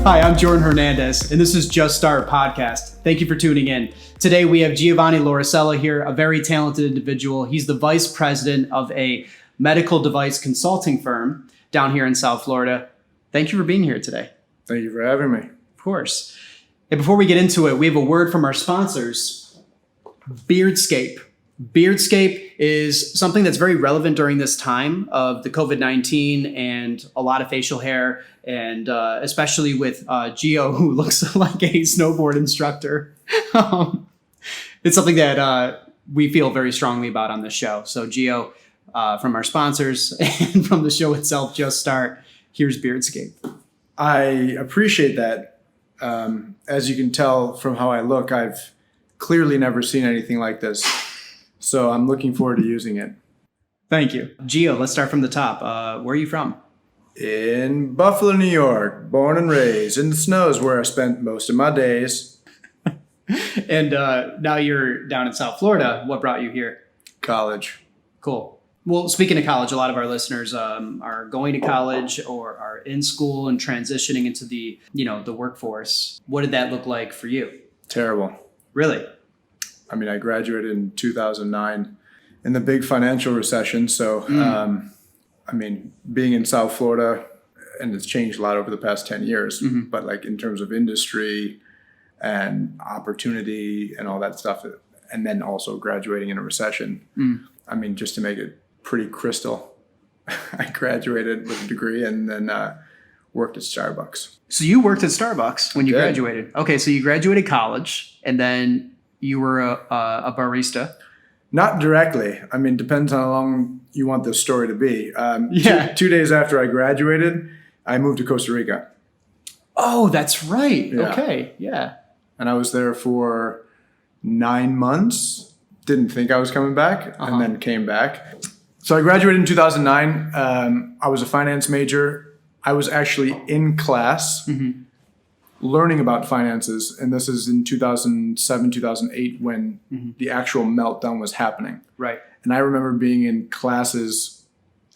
Hi, I'm Jordan Hernandez, and this is Just Start Podcast. Thank you for tuning in. Today we have Giovanni Lauricella here, a very talented individual. He's the vice president of a medical device consulting firm down here in South Florida. Thank you for being here today. Thank you for having me. Of course. And before we get into it, we have a word from our sponsors, Beardscape. Beardscape is something that's very relevant during this time of the COVID-19 and a lot of facial hair, and especially with Gio, who looks like a snowboard instructor. It's something that we feel very strongly about on this show. So Gio, from our sponsors and from the show itself, Just Start, here's Beardscape. I appreciate that. As you can tell from how I look, I've clearly never seen anything like this. So I'm looking forward to using it. Thank you. Gio, let's start from the top. Where are you from? In Buffalo, New York, born and raised. In the snow is where I spent most of my days. And now you're down in South Florida. What brought you here? College. Cool. Well, speaking of college, a lot of our listeners are going to college or are in school and transitioning into the workforce. What did that look like for you? Terrible. Really? I mean, I graduated in 2009 in the big financial recession. So, being in South Florida, and it's changed a lot over the past 10 years, but like in terms of industry and opportunity and all that stuff, and then also graduating in a recession. I mean, just to make it pretty crystal, I graduated with a degree and then worked at Starbucks. So you worked at Starbucks when you graduated. Okay, so you graduated college and then you were a barista. Not directly. I mean, depends on how long you want this story to be. Two days after I graduated, I moved to Costa Rica. Oh, that's right. Yeah. Okay, yeah. And I was there for 9 months. Didn't think I was coming back, and then came back. So I graduated in 2009. I was a finance major. I was actually in class learning about finances, and this is in 2007, 2008 when the actual meltdown was happening. Right. And I remember being in classes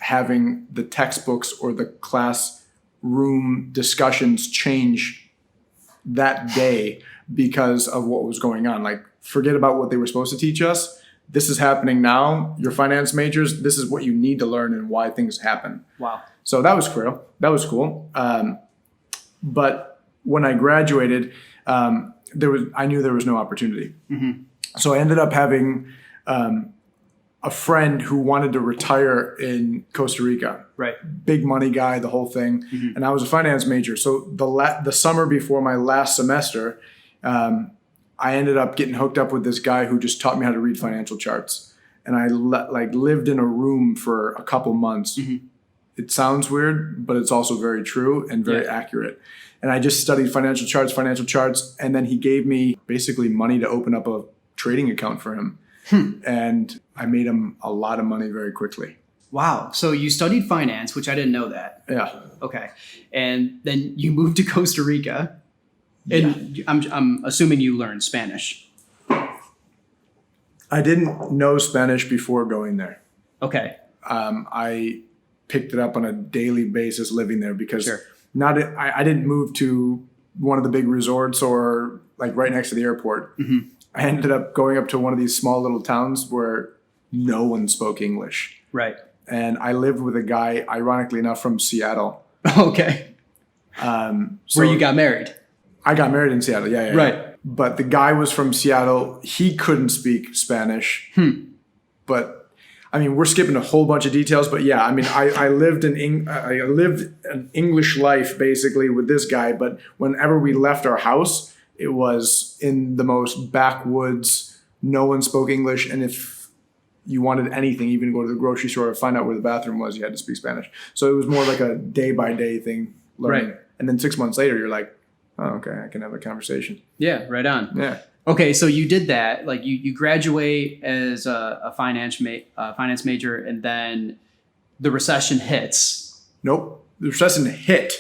having the textbooks or the classroom discussions change that day because of what was going on. Like, forget about what they were supposed to teach us. This is happening now. You're finance majors. This is what you need to learn and why things happen. Wow. So that was cool. That was cool. But when I graduated, I knew there was no opportunity. So I ended up having a friend who wanted to retire in Costa Rica. Right. Big money guy, the whole thing. And I was a finance major. So the summer before my last semester, I ended up getting hooked up with this guy who just taught me how to read financial charts. And I lived in a room for a couple months. It sounds weird, but it's also very true and very accurate. And I just studied financial charts. And then he gave me basically money to open up a trading account for him. And I made him a lot of money very quickly. Wow. So you studied finance, which I didn't know that. Yeah. Okay. And then you moved to Costa Rica. And I'm assuming you learned Spanish. I didn't know Spanish before going there. Okay. I picked it up on a daily basis living there because I didn't move to one of the big resorts or like right next to the airport. I ended up going up to one of these small little towns where no one spoke English. Right. And I lived with a guy, ironically enough, from Seattle. Okay. Where you got married? I got married in Seattle. Yeah. Right. But the guy was from Seattle. He couldn't speak Spanish. But I mean, we're skipping a whole bunch of details, but yeah, I mean, I lived an English life basically with this guy, but whenever we left our house, it was in the most backwoods. No one spoke English, and if you wanted anything, even go to the grocery store to find out where the bathroom was, you had to speak Spanish. So it was more like a day-by-day thing, learning. Right. And then 6 months later, you're like, oh, okay, I can have a conversation. Yeah, right on. Yeah. Okay, so you did that. Like you graduate as a finance major, and then the recession hits. Nope, the recession hit,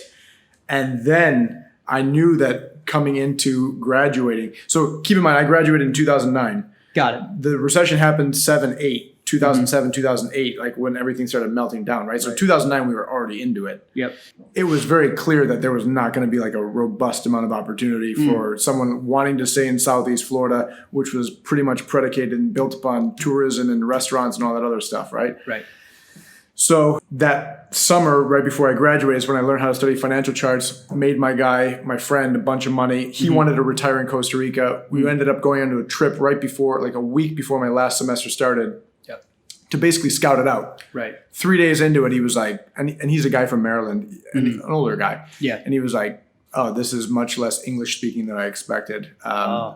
and then I knew that coming into graduating. So keep in mind, I graduated in 2009. Got it. The recession happened 7-8. 2007, 2008, like when everything started melting down, right? So 2009, we were already into it. Yep. It was very clear that there was not going to be like a robust amount of opportunity for someone wanting to stay in Southeast Florida, which was pretty much predicated and built upon tourism and restaurants and all that other stuff, right? Right. So that summer, right before I graduated, is when I learned how to study financial charts, made my friend, a bunch of money. He wanted to retire in Costa Rica. We ended up going on a trip right before, like a week before my last semester started, to basically scout it out. Right. 3 days into it, he was like, and he's a guy from Maryland, an older guy. Yeah. And he was like, oh, this is much less English speaking than I expected. Yeah,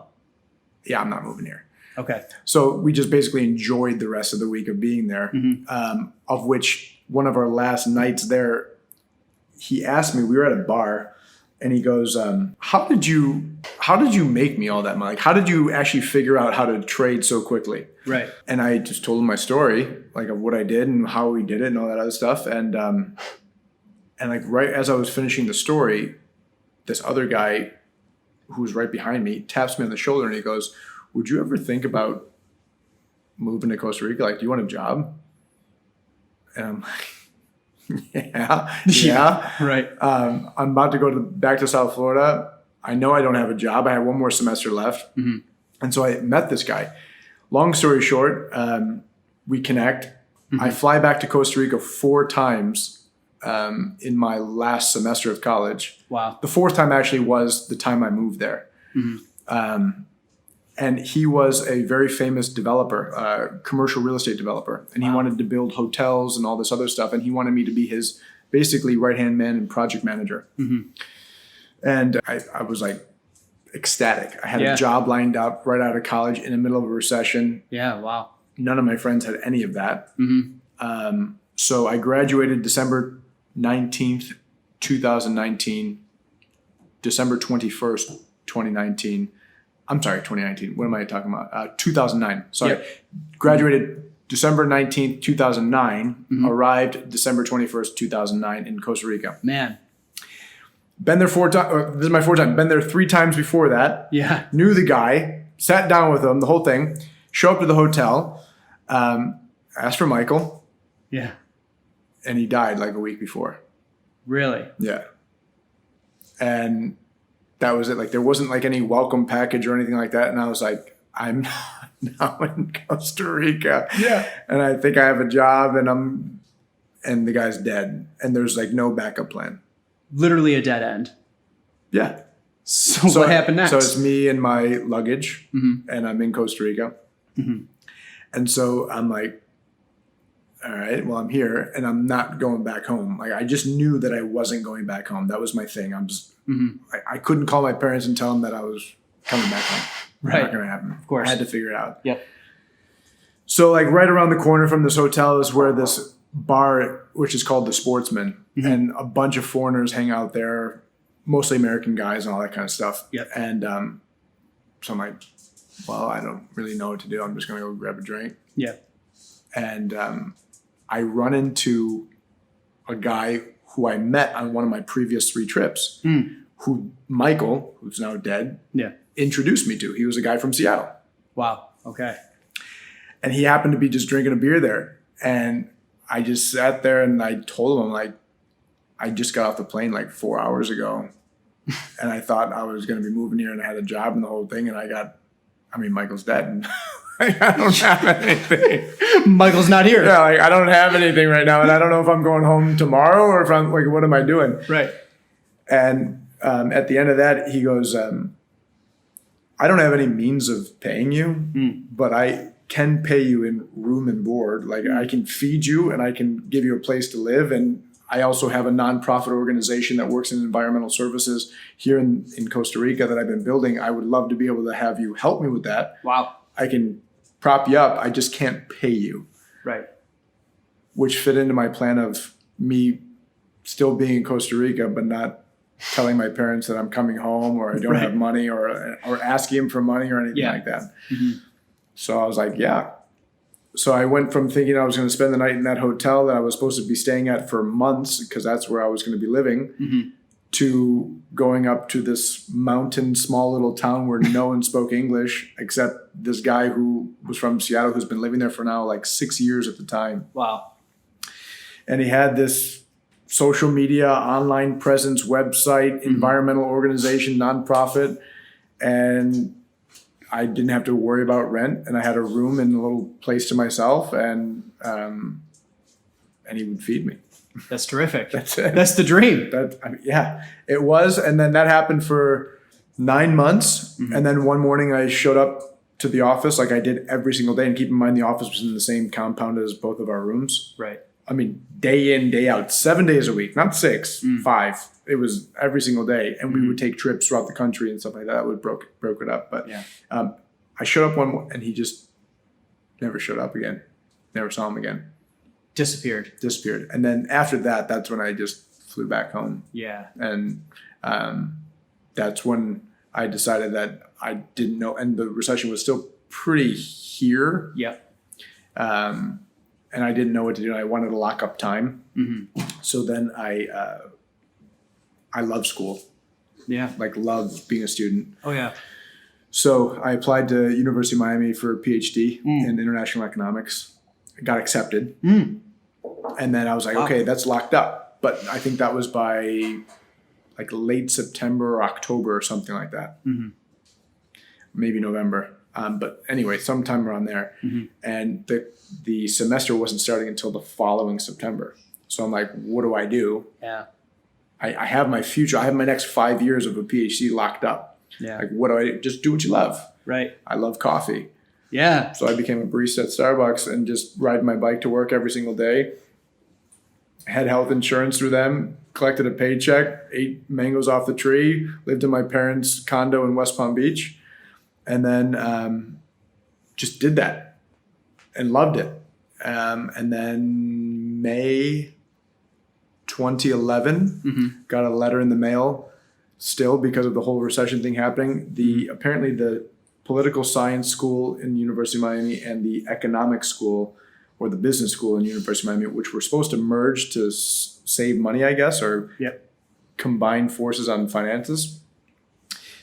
I'm not moving here. Okay. So we just basically enjoyed the rest of the week of being there, of which one of our last nights there, he asked me, we were at a bar, and he goes, how did you make me all that money? Like, how did you actually figure out how to trade so quickly? Right. And I just told him my story, like of what I did and how we did it and all that other stuff. And like right as I was finishing the story, this other guy who was right behind me taps me on the shoulder and he goes, would you ever think about moving to Costa Rica? Like, do you want a job? And I'm like, yeah. Right. I'm about to go back to South Florida. I know I don't have a job. I have one more semester left. And so I met this guy. Long story short, we connect. I fly back to Costa Rica 4 times in my last semester of college. Wow. The 4th time actually was the time I moved there. And he was a very famous developer, commercial real estate developer. And he wanted to build hotels and all this other stuff. And he wanted me to be his basically right-hand man and project manager. And I was like ecstatic. I had a job lined up right out of college in the middle of a recession. Yeah. Wow. None of my friends had any of that. So I graduated December 19th, 2019, December 21st, 2019. I'm sorry, 2019. What am I talking about? 2009. Sorry. Graduated December 19th, 2009. Arrived December 21st, 2009 in Costa Rica. Man. Been there 4 times. This is my 4th time. Been there 3 times before that. Yeah. Knew the guy. Sat down with him, the whole thing. Show up to the hotel. Asked for Michael. Yeah. And he died like a week before. Really? Yeah. And that was it. Like there wasn't like any welcome package or anything like that. And I was like, I'm now in Costa Rica. Yeah. And I think I have a job and the guy's dead. And there's like no backup plan. Literally a dead end. Yeah. So what happened next? So it's me and my luggage and I'm in Costa Rica. And so I'm like, all right, well, I'm here and I'm not going back home. Like I just knew that I wasn't going back home. That was my thing. I'm just, I couldn't call my parents and tell them that I was coming back home. Right. Not going to happen. Of course. I had to figure it out. Yep. So like right around the corner from this hotel is where this bar, which is called the Sportsman, and a bunch of foreigners hang out there, mostly American guys and all that kind of stuff. Yep. And so I'm like, well, I don't really know what to do. I'm just going to go grab a drink. Yeah. And I run into a guy who I met on one of my previous 3 trips, who Michael, who's now dead, introduced me to. He was a guy from Seattle. Wow. Okay. And he happened to be just drinking a beer there. And I just sat there and I told him, I'm like, I just got off the plane like 4 hours ago. And I thought I was going to be moving here and I had a job and the whole thing. And Michael's dead. And I don't have anything. Michael's not here. Yeah, like I don't have anything right now. And I don't know if I'm going home tomorrow or if I'm like, what am I doing? Right. And at the end of that, he goes, I don't have any means of paying you, but I can pay you in room and board. Like I can feed you and I can give you a place to live. And I also have a nonprofit organization that works in environmental services here in Costa Rica that I've been building. I would love to be able to have you help me with that. Wow. I can prop you up. I just can't pay you. Right. Which fit into my plan of me still being in Costa Rica, but not telling my parents that I'm coming home or I don't have money or asking them for money or anything like that. So I was like, yeah. So I went from thinking I was going to spend the night in that hotel that I was supposed to be staying at for months because that's where I was going to be living to going up to this mountain, small little town where no one spoke English except this guy who was from Seattle, who's been living there for now like 6 years at the time. Wow. And he had this social media, online presence, website, environmental organization, nonprofit. And I didn't have to worry about rent. And I had a room and a little place to myself. And he would feed me. That's terrific. That's it. That's the dream. Yeah, it was. And then that happened for 9 months. And then one morning I showed up to the office like I did every single day. And keep in mind, the office was in the same compound as both of our rooms. Right. I mean, day in, day out, 7 days a week, not 6, 5. It was every single day. And we would take trips throughout the country and stuff like that. That would broke it up. But I showed up one and he just never showed up again. Never saw him again. Disappeared. And then after that, that's when I just flew back home. Yeah. And that's when I decided that I didn't know. And the recession was still pretty here. Yeah. And I didn't know what to do. I wanted to lock up time. So then I love school. Yeah. Like love being a student. Oh yeah. So I applied to University of Miami for a PhD in international economics. I got accepted. And then I was like, okay, that's locked up. But I think that was by like late September or October or something like that. Maybe November. But anyway, sometime around there. And the semester wasn't starting until the following September. So I'm like, what do I do? Yeah. I have my future. I have my next 5 years of a PhD locked up. Yeah. Like, what do I do? Just do what you love. Right. I love coffee. Yeah. So I became a barista at Starbucks and just ride my bike to work every single day. Had health insurance through them, collected a paycheck, ate mangoes off the tree, lived in my parents' condo in West Palm Beach, and then just did that and loved it. And then May 2011, got a letter in the mail still because of the whole recession thing happening. Apparently the political science school in University of Miami and the economics school or the business school in University of Miami, which were supposed to merge to save money, I guess, or combine forces on finances,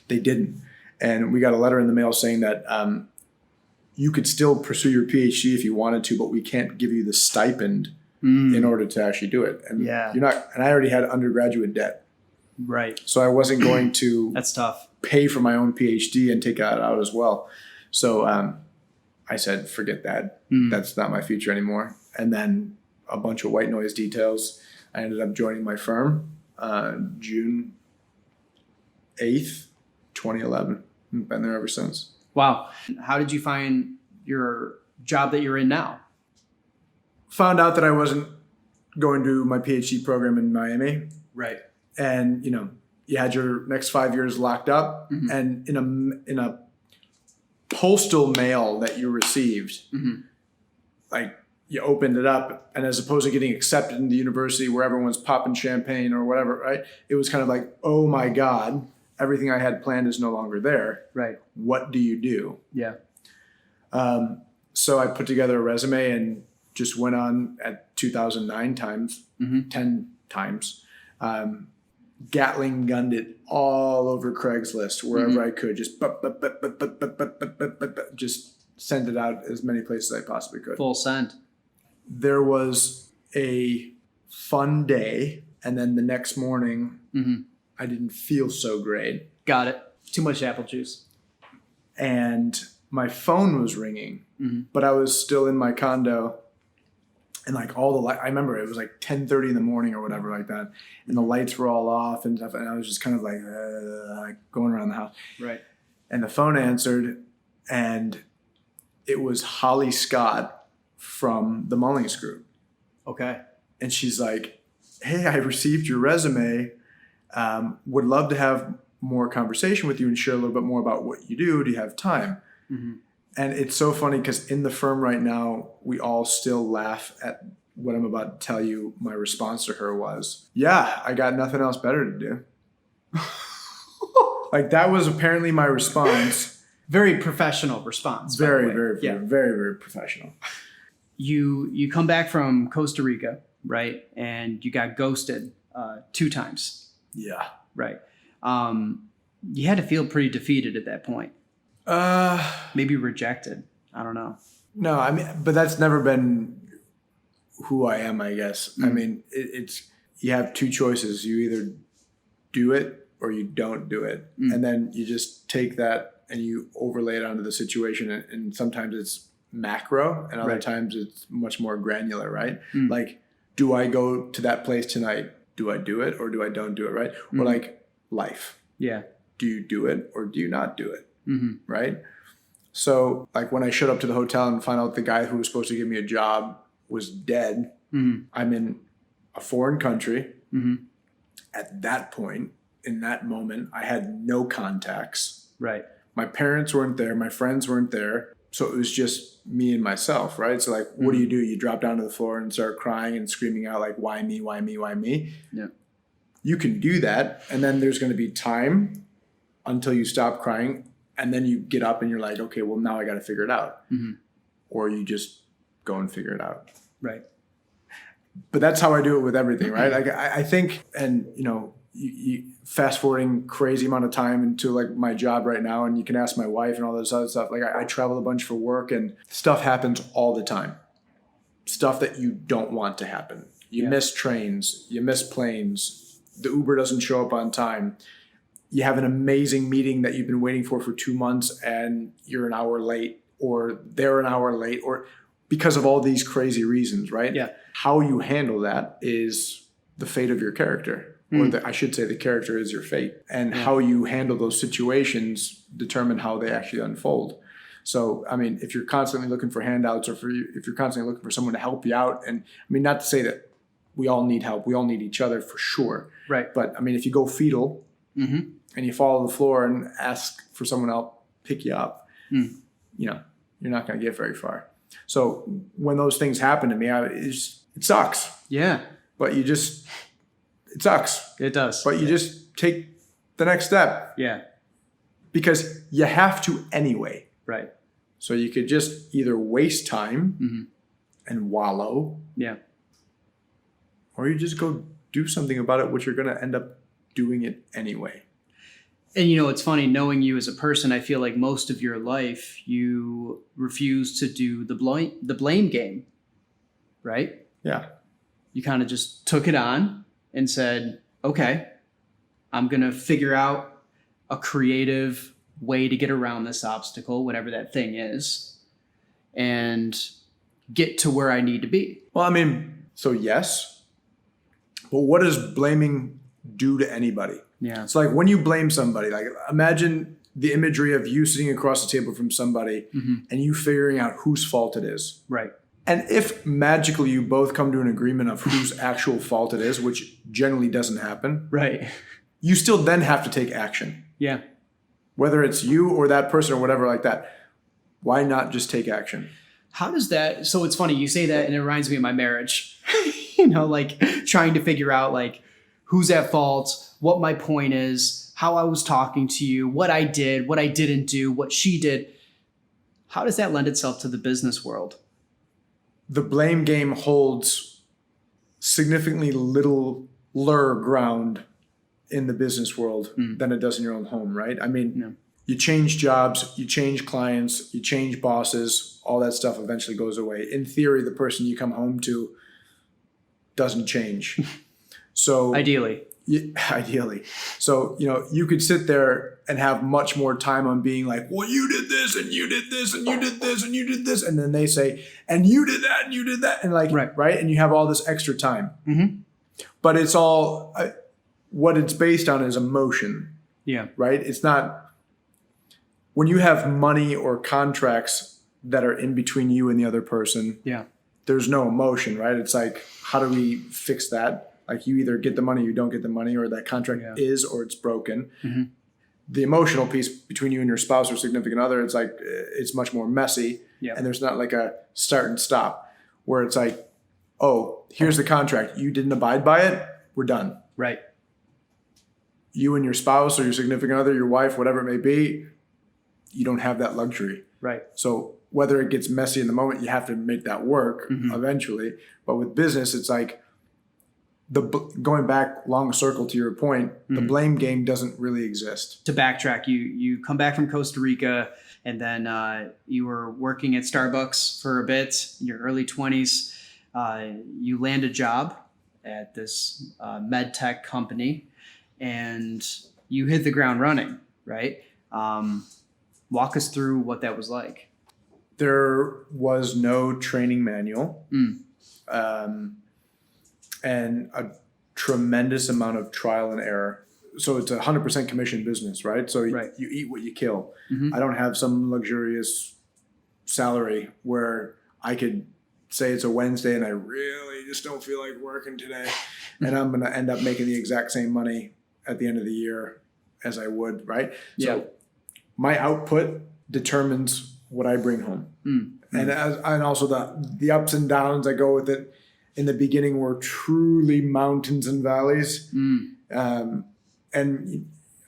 they didn't. And we got a letter in the mail saying that you could still pursue your PhD if you wanted to, but we can't give you the stipend in order to actually do it. And you're not. And I already had undergraduate debt, right? So I wasn't going to. That's tough. Pay for my own PhD and take that out as well. So I said, forget that. That's not my future anymore. And then a bunch of white noise details. I ended up joining my firm June 8th, 2011. I've been there ever since. Wow. How did you find your job that you're in now? Found out that I wasn't going to my PhD program in Miami. Right. And, you had your next 5 years locked up, and in a postal mail that you received, like you opened it up, and as opposed to getting accepted into university where everyone's popping champagne or whatever, right? It was kind of like, oh my God, everything I had planned is no longer there. Right. What do you do? Yeah. So I put together a resume and just went on at 2009 times, 10 times. Gatling gunned it all over Craigslist, wherever I could, just send it out as many places as I possibly could. Full send. There was a fun day, and then the next morning, I didn't feel so great. Got it. Too much apple juice. And my phone was ringing, but I was still in my condo. And like all the light, I remember it was like 10:30 in the morning or whatever like that. And the lights were all off and stuff. And I was just kind of like going around the house. Right. And the phone answered, and it was Holly Scott from the Mullings Group. Okay. And she's like, hey, I received your resume. Would love to have more conversation with you and share a little bit more about what you do. Do you have time? And it's so funny because in the firm right now, we all still laugh at what I'm about to tell you. My response to her was, yeah, I got nothing else better to do. Like that was apparently my response. Very professional response. Very professional. You come back from Costa Rica, right? And you got ghosted 2 times. Yeah. Right. You had to feel pretty defeated at that point. Maybe rejected. I don't know. No, I mean, but that's never been who I am, I guess. I mean, it's you have two choices. You either do it or you don't do it. And then you just take that and you overlay it onto the situation. And sometimes it's macro and other times it's much more granular, right? Like, do I go to that place tonight? Do I do it or do I don't do it, right? Or like life. Yeah. Do you do it or do you not do it? Right? So like when I showed up to the hotel and found out the guy who was supposed to give me a job was dead, I'm in a foreign country. At that point, in that moment, I had no contacts. Right. My parents weren't there. My friends weren't there. So it was just me and myself, right? So like, what do? You drop down to the floor and start crying and screaming out like, why me, why me, why me? Yeah. You can do that. And then there's going to be time until you stop crying. And then you get up and you're like, okay, well, now I got to figure it out. Or you just go and figure it out. Right. But that's how I do it with everything, right? Like I think, and you fast forwarding crazy amount of time into like my job right now, and you can ask my wife and all this other stuff. Like I travel a bunch for work and stuff happens all the time. Stuff that you don't want to happen. You miss trains, you miss planes, the Uber doesn't show up on time. You have an amazing meeting that you've been waiting for 2 months and you're an hour late, or they're an hour late, or because of all these crazy reasons, right? Yeah. How you handle that is the fate of your character. Or I should say the character is your fate. And how you handle those situations determine how they actually unfold. So, I mean, if you're constantly looking for handouts or if you're constantly looking for someone to help you out, and I mean, not to say that we all need help. We all need each other for sure. Right. But I mean, if you go fetal and you fall to the floor and ask for someone to help pick you up, you're not going to get very far. So when those things happen to me, it sucks. Yeah. But it sucks. It does. But you just take the next step. Yeah. Because you have to anyway. Right. So you could just either waste time and wallow. Yeah. Or you just go do something about it, which you're going to end up doing it anyway. And it's funny, knowing you as a person, I feel like most of your life you refuse to do the blame game, right? Yeah. You kind of just took it on and said, okay, I'm going to figure out a creative way to get around this obstacle, whatever that thing is, and get to where I need to be. Well, I mean, so yes, but what does blaming do to anybody? Yeah. It's like when you blame somebody, like imagine the imagery of you sitting across the table from somebody and you figuring out whose fault it is. Right. And if magically you both come to an agreement of whose actual fault it is, which generally doesn't happen, right, you still then have to take action. Yeah. Whether it's you or that person or whatever like that, why not just take action? How does that, so it's funny, you say that and it reminds me of my marriage, like trying to figure out like who's at fault, what my point is, how I was talking to you, what I did, what I didn't do, what she did. How does that lend itself to the business world? The blame game holds significantly littler ground in the business world than it does in your own home, right? I mean, you change jobs, you change clients, you change bosses, all that stuff eventually goes away. In theory, the person you come home to doesn't change. So ideally. Ideally. So, you could sit there and have much more time on being like, well, you did this and you did this and you did this and you did this. And then they say, and you did that and you did that. And like, right. And you have all this extra time. But it's all, what it's based on is emotion. Yeah. Right. It's not, when you have money or contracts that are in between you and the other person. Yeah. There's no emotion, right? It's like, how do we fix that? Like you either get the money, or you don't get the money, or that contract is, or it's broken. The emotional piece between you and your spouse or significant other, it's like, it's much more messy. And there's not like a start and stop where it's like, oh, here's the contract. You didn't abide by it. We're done. Right. You and your spouse or your significant other, your wife, whatever it may be, you don't have that luxury. Right. So whether it gets messy in the moment, you have to make that work eventually. But with business, it's like, going back long circle to your point, the blame game doesn't really exist. To backtrack, you come back from Costa Rica, and then you were working at Starbucks for a bit in your early 20s. You land a job at this MedTech company, and you hit the ground running, right? Walk us through what that was like. There was no training manual. And a tremendous amount of trial and error. So it's 100% commission business, right? So you eat what you kill. I don't have some luxurious salary where I could say it's a Wednesday and I really just don't feel like working today. And I'm going to end up making the exact same money at the end of the year as I would, right? So my output determines what I bring home. And also the ups and downs that go with it. In the beginning were truly mountains and valleys. And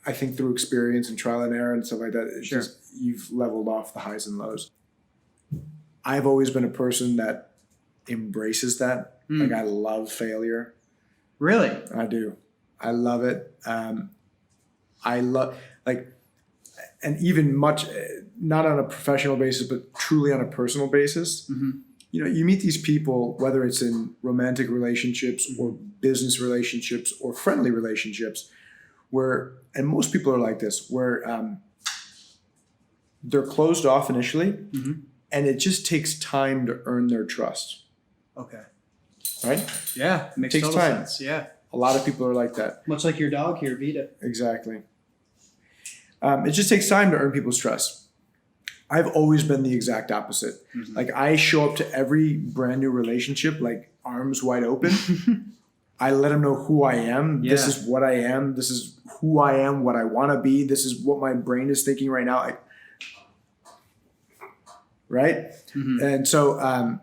I think through experience and trial and error and stuff like that, it's just you've leveled off the highs and lows. I've always been a person that embraces that. Like I love failure. Really? I do. I love it. I love and even much, not on a professional basis, but truly on a personal basis. You know, you meet these people, whether it's in romantic relationships or business relationships or friendly relationships, where, and most people are like this, where they're closed off initially, and it just takes time to earn their trust. Okay. Right? Yeah, makes Takes total time. sense. Yeah. A lot of people are like that. Much like your dog here, Vita. Exactly. It just takes time to earn people's trust. I've always been the exact opposite. Like I show up to every brand new relationship, like arms wide open. I let them know who I am. This is what I am. This is who I am, what I want to be. This is what my brain is thinking right now. Right? And so,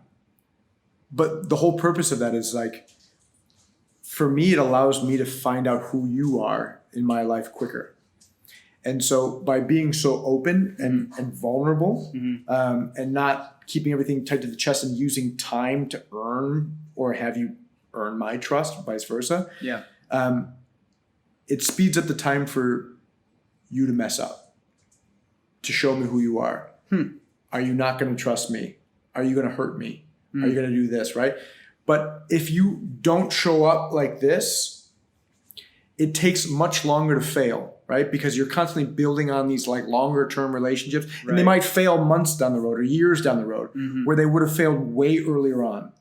but the whole purpose of that is like, for me, it allows me to find out who you are in my life quicker. And so by being so open and vulnerable and not keeping everything tight to the chest and using time to earn or have you earn my trust, vice versa, it speeds up the time for you to mess up, to show me who you are. Are you not going to trust me? Are you going to hurt me? Are you going to do this, right? But if you don't show up like this, it takes much longer to fail, right? Because you're constantly building on these like longer term relationships, and they might fail months down the road or years down the road where they would have failed way earlier on.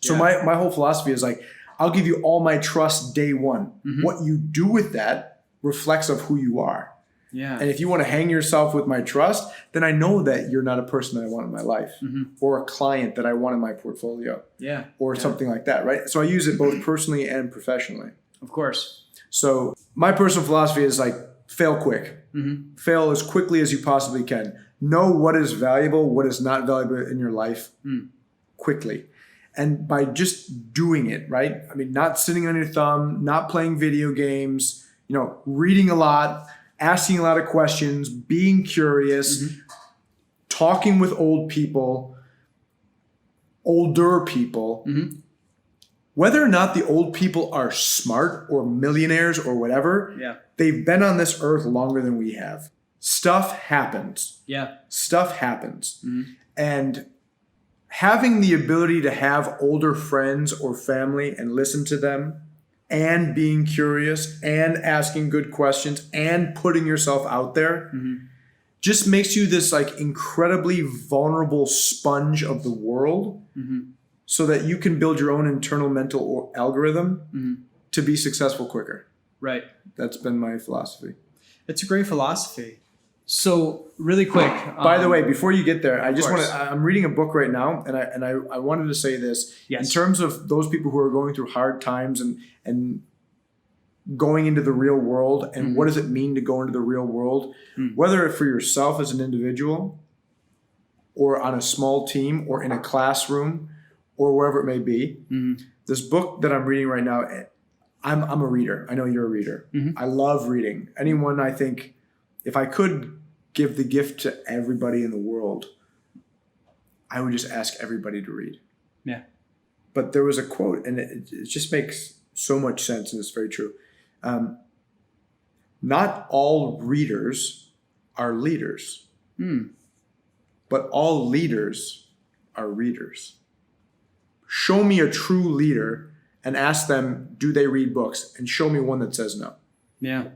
So my whole philosophy is like, I'll give you all my trust day one. What you do with that reflects of who you are. And if you want to hang yourself with my trust, then I know that you're not a person that I want in my life or a client that I want in my portfolio or something like that, right? So I use it both personally and professionally. Of course. So my personal philosophy is like fail quick. Fail as quickly as you possibly can. Know what is valuable, what is not valuable in your life quickly. And by just doing it, right? I mean, not sitting on your thumb, not playing video games, you know, reading a lot, asking a lot of questions, being curious, talking with older people, whether or not the old people are smart or millionaires or whatever, they've been on this earth longer than we have. Stuff happens. Stuff happens. And having the ability to have older friends or family and listen to them and being curious and asking good questions and putting yourself out there just makes you this like incredibly vulnerable sponge of the world so that you can build your own internal mental algorithm to be successful quicker. Right. That's been my philosophy. It's a great philosophy. So really quick. By the way, before you get there, I just want to, I'm reading a book right now and I wanted to say this in terms of those people who are going through hard times and going into the real world and what does it mean to go into the real world, whether for yourself as an individual or on a small team or in a classroom or wherever it may be. This book that I'm reading right now, I'm a reader. I know you're a reader. I love reading. Anyone, I think, if I could give the gift to everybody in the world, I would just ask everybody to read. But there was a quote, and it just makes so much sense, and it's very true. Not all readers are leaders, but all leaders are readers. Show me a true leader and ask them, do they read books? And show me one that says no. Yeah.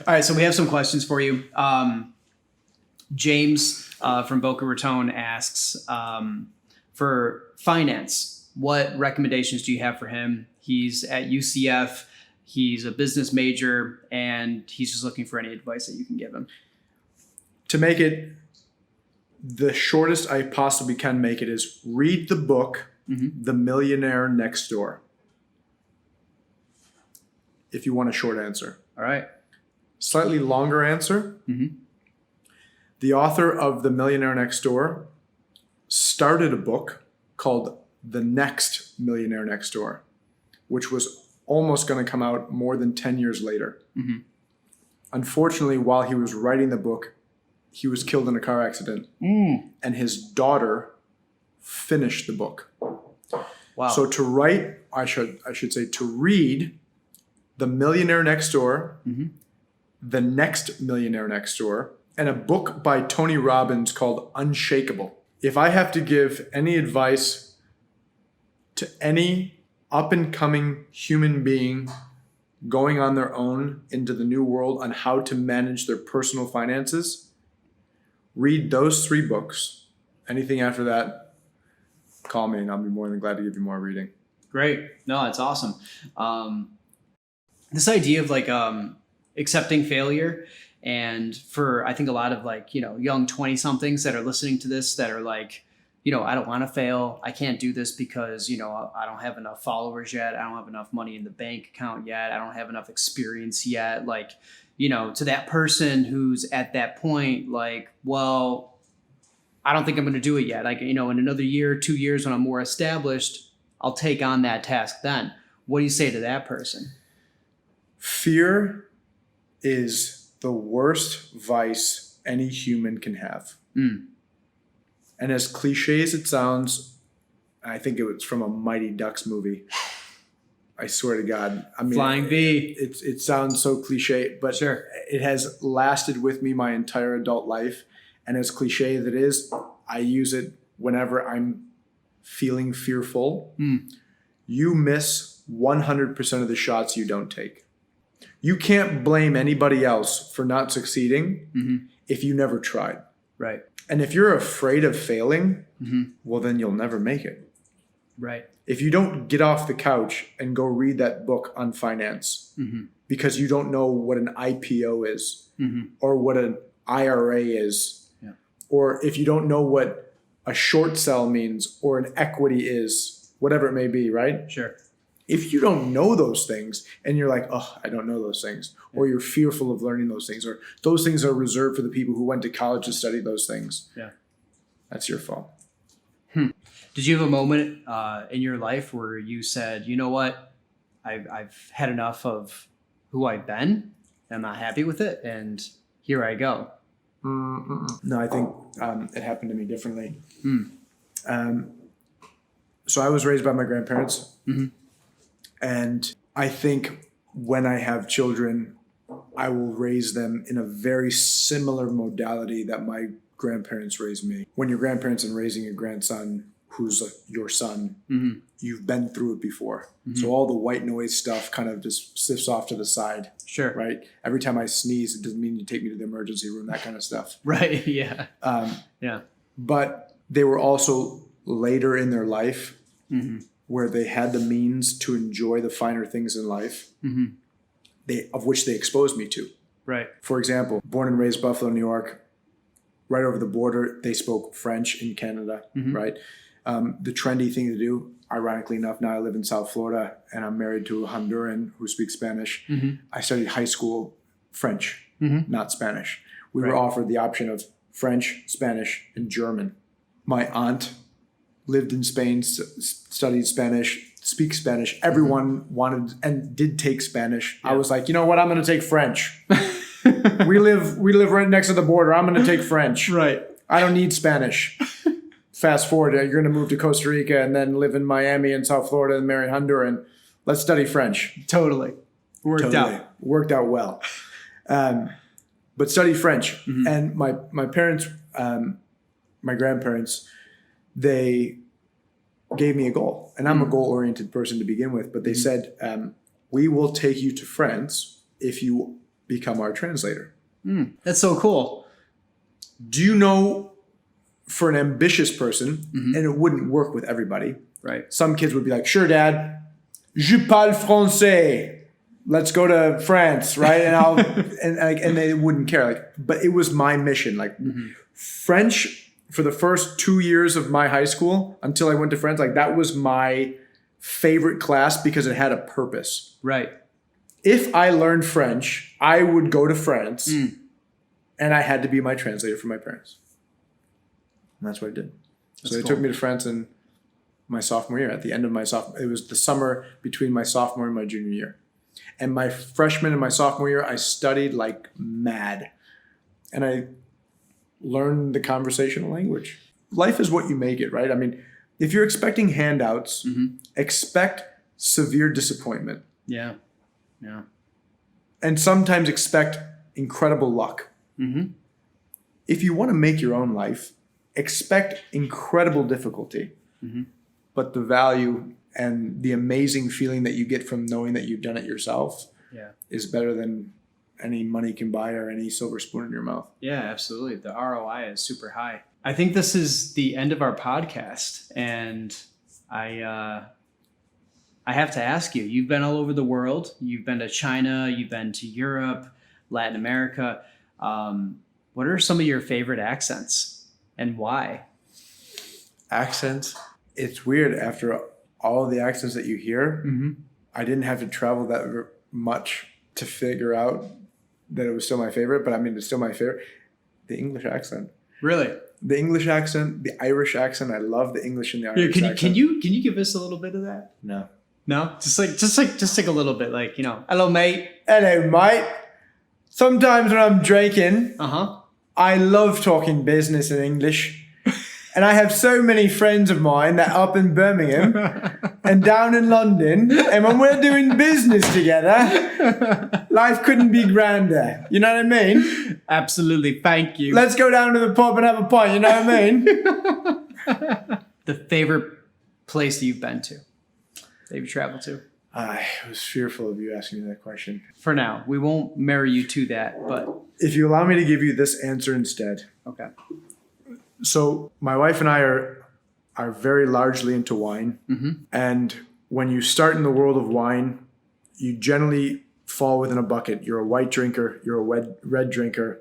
All right, so we have some questions for you. James from Boca Raton asks, for finance, what recommendations do you have for him? He's at UCF, he's a business major, and he's just looking for any advice that you can give him. To make it the shortest I possibly can make it is read the book, The Millionaire Next Door. If you want a short answer. All right. Slightly longer answer. The author of The Millionaire Next Door started a book called The Next Millionaire Next Door, which was almost going to come out more than 10 years later. Unfortunately, while he was writing the book, he was killed in a car accident, and his daughter finished the book. Wow. So to write, I should say to read The Millionaire Next Door, The Next Millionaire Next Door, and a book by Tony Robbins called Unshakable. If I have to give any advice to any up-and-coming human being going on their own into the new world on how to manage their personal finances, read those 3 books. Anything after that, call me and I'll be more than glad to give you more reading. Great. No, that's awesome. This idea of like accepting failure, and for I think a lot of like, young 20-somethings that are listening to this that are like, I don't want to fail. I can't do this because, I don't have enough followers yet. I don't have enough money in the bank account yet. I don't have enough experience yet. Like, to that person who's at that point, like, well, I don't think I'm going to do it yet. Like, in another year, 2 years when I'm more established, I'll take on that task then. What do you say to that person? Fear is the worst vice any human can have. And as cliche as it sounds, I think it was from a Mighty Ducks movie. I swear to God. I mean, Flying V. It sounds so cliche, but Sure. It has lasted with me my entire adult life. And as cliche as it is, I use it whenever I'm feeling fearful. You miss 100% of the shots you don't take. You can't blame anybody else for not succeeding if you never tried. Right. And if you're afraid of failing, well, then you'll never make it. Right. If you don't get off the couch and go read that book on finance because you don't know what an IPO is or what an IRA is, or if you don't know what a short sell means or an equity is, whatever it may be, right? Sure. If you don't know those things and you're like, oh, I don't know those things, or you're fearful of learning those things, or those things are reserved for the people who went to college to study those things, that's your fault. Did you have a moment in your life where you said, you know what, I've had enough of who I've been, I'm not happy with it, and here I go? No, I think it happened to me differently. So I was raised by my grandparents. And I think when I have children, I will raise them in a very similar modality that my grandparents raised me. When your grandparents are raising a grandson who's your son, you've been through it before. So all the white noise stuff kind of just sifts off to the side. Sure. Right? Every time I sneeze, it doesn't mean you take me to the emergency room, that kind of stuff. Right. Yeah. But they were also later in their life where they had the means to enjoy the finer things in life, of which they exposed me to. Right. For example, born and raised Buffalo, New York, right over the border, they spoke French in Canada, right? The trendy thing to do, ironically enough, now I live in South Florida and I'm married to a Honduran who speaks Spanish. I studied high school French, not Spanish. We were offered the option of French, Spanish, and German. My aunt lived in Spain, studied Spanish, speaks Spanish. Everyone wanted and did take Spanish. I was like, you know what? I'm going to take French. we live right next to the border. I'm going to take French. Right. I don't need Spanish. fast forward, you're going to move to Costa Rica and then live in Miami and South Florida and marry Honduran. Let's study French. Totally. Worked out. Worked out well. But study French. And my parents, my grandparents, they gave me a goal. And I'm a goal-oriented person to begin with. But they said, we will take you to France if you become our translator. That's so cool. Do you know, for an ambitious person, and it wouldn't work with everybody. Right. Some kids would be like, sure, Dad, je parle français. Let's go to France, right? And I'll and they wouldn't care. Like, but it was my mission. Like French for the first 2 years of my high school until I went to France, like that was my favorite class because it had a purpose. Right. If I learned French, I would go to France and I had to be my translator for my parents. And that's what I did. So they took me to France in my sophomore year, at the end of my sophomore. It was the summer between my sophomore and my junior year. And my freshman and my sophomore year, I studied like mad. And I learned the conversational language. Life is what you make it, right? I mean, if you're expecting handouts, expect severe disappointment. Yeah. Yeah. And sometimes expect incredible luck. If you want to make your own life, expect incredible difficulty. But the value and the amazing feeling that you get from knowing that you've done it yourself is better than any money can buy or any silver spoon in your mouth. Yeah, absolutely. The ROI is super high. I think this is the end of our podcast. And I have to ask you, you've been all over the world. You've been to China, you've been to Europe, Latin America. What are some of your favorite accents and why? Accents? It's weird. After all the accents that you hear, I didn't have to travel that much to figure out that it was still my favorite. But I mean, it's still my favorite. The English accent. Really? The English accent, the Irish accent. I love the English and the Irish accent. Can you give us a little bit of that? No. No? Just take a little bit, like, you know, hello, mate. Hello, mate. Sometimes when I'm drinking, I love talking business in English. And I have so many friends of mine that are up in Birmingham and down in London. And when we're doing business together, life couldn't be grander. You know what I mean? Absolutely. Thank you. Let's go down to the pub and have a pint. You know what I mean? The favorite place that you've been to, that you've traveled to? I was fearful of you asking me that question. For now, we won't marry you to that, but... If you allow me to give you this answer instead. Okay. So my wife and I are very largely into wine. And when you start in the world of wine, you generally fall within a bucket. You're a white drinker, you're a red drinker.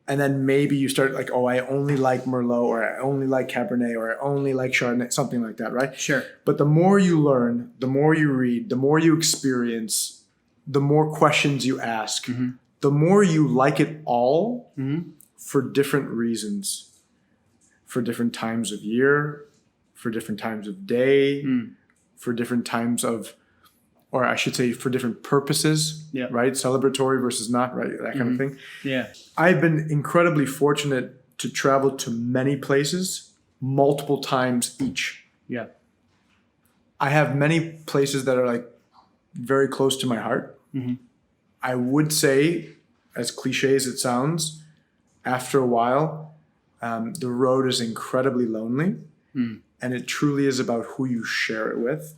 And then maybe you start like, oh, I only like Merlot, or I only like Cabernet, or I only like Chardonnay, something like that, right? Sure. But the more you learn, the more you read, the more you experience, the more questions you ask, the more you like it all for different reasons. For different times of year, for different times of day, for different times of, or I should say for different purposes, right? Celebratory versus not, right? That kind of thing. Yeah. I've been incredibly fortunate to travel to many places multiple times each. Yeah. I have many places that are like very close to my heart. I would say, as cliche as it sounds, after a while, the road is incredibly lonely, and it truly is about who you share it with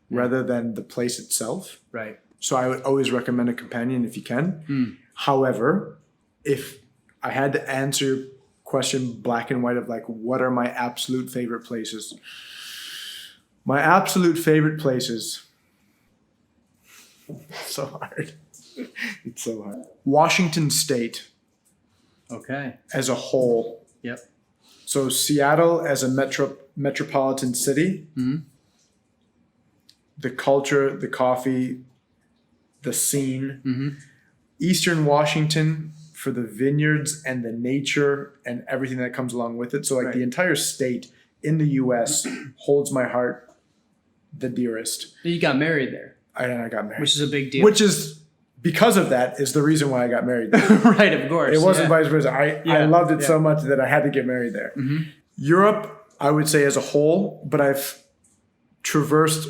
rather than the place itself. Right. So I would always recommend a companion if you can. However, if I had to answer your question black and white of like, what are my absolute favorite places? My absolute favorite places. It's so hard. It's so hard. Washington State. Okay. As a whole. Yep. So Seattle as a metropolitan city, the culture, the coffee, the scene. Eastern Washington for the vineyards and the nature and everything that comes along with it. So like the entire state in the U.S. holds my heart the dearest. You got married there. I got married. Which is a big deal. Which is... Because of that is the reason why I got married there. Right, of course. It wasn't vice versa. I loved it so much that I had to get married there. Europe, I would say as a whole, but I've traversed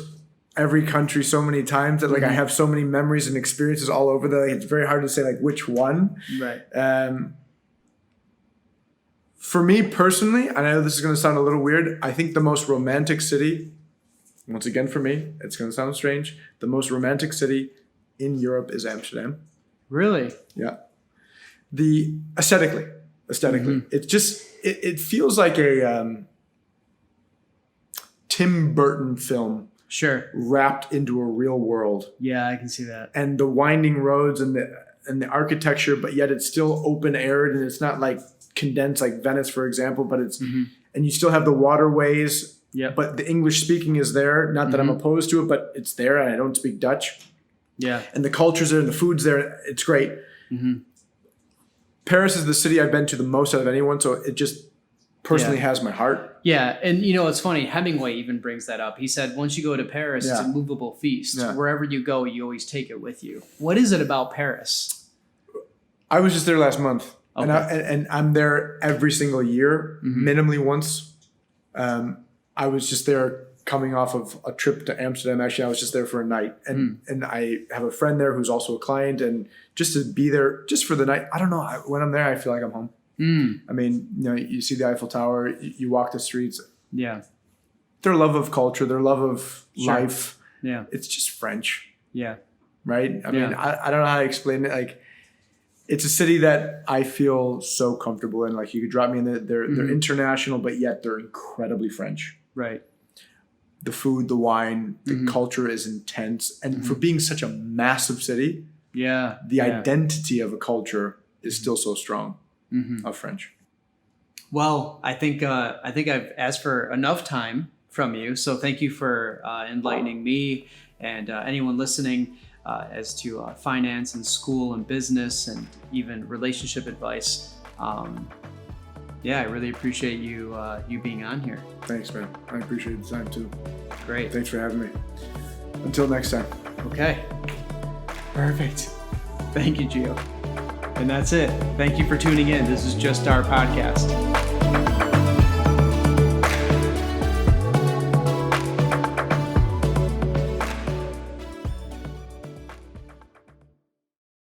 every country so many times that like I have so many memories and experiences all over that like, it's very hard to say like which one. Right. For me personally, and I know this is going to sound a little weird, I think the most romantic city, once again for me, it's going to sound strange, the most romantic city in Europe is Amsterdam. Really? Yeah. The aesthetically, it's just it feels like a Tim Burton film. Sure. Wrapped into a real world. Yeah, I can see that. And the winding roads and the architecture, but yet it's still open aired and it's not like condensed like Venice, for example, but it's and you still have the waterways. Yeah. But the English speaking is there. Not that I'm opposed to it, but it's there and I don't speak Dutch. Yeah. And the culture's there and the food's there. It's great. Paris is the city I've been to the most out of anyone, so it just personally has my heart. Yeah, and you know it's funny. Hemingway even brings that up. He said, "Once you go to Paris, it's a movable feast. Yeah. Wherever you go, you always take it with you." What is it about Paris? I was just there last month, Okay. and I'm there every single year, minimally once. I was just there coming off of a trip to Amsterdam. Actually, I was just there for a night, and I have a friend there who's also a client, and just to be there just for the night. I don't know. When I'm there, I feel like I'm home. I mean, you know, you see the Eiffel Tower, you walk the streets. Yeah. Their love of culture, their love of life. Yeah. It's just French, Yeah. right? I mean, I don't know how to explain it. Like, it's a city that I feel so comfortable in. Like, you could drop me in there. They're international, but yet they're incredibly French. Right. The food, the wine, the culture is intense. And for being such a massive city, the identity of a culture is still so strong. Of French. Well, I think I've asked for enough time from you. So thank you for enlightening me and anyone listening as to finance and school and business and even relationship advice. I really appreciate you being on here. Thanks, man. I appreciate the time too. Great. Thanks for having me. Until next time. Okay. Perfect. Thank you, Gio. And that's it. Thank you for tuning in. This is Just Our Podcast.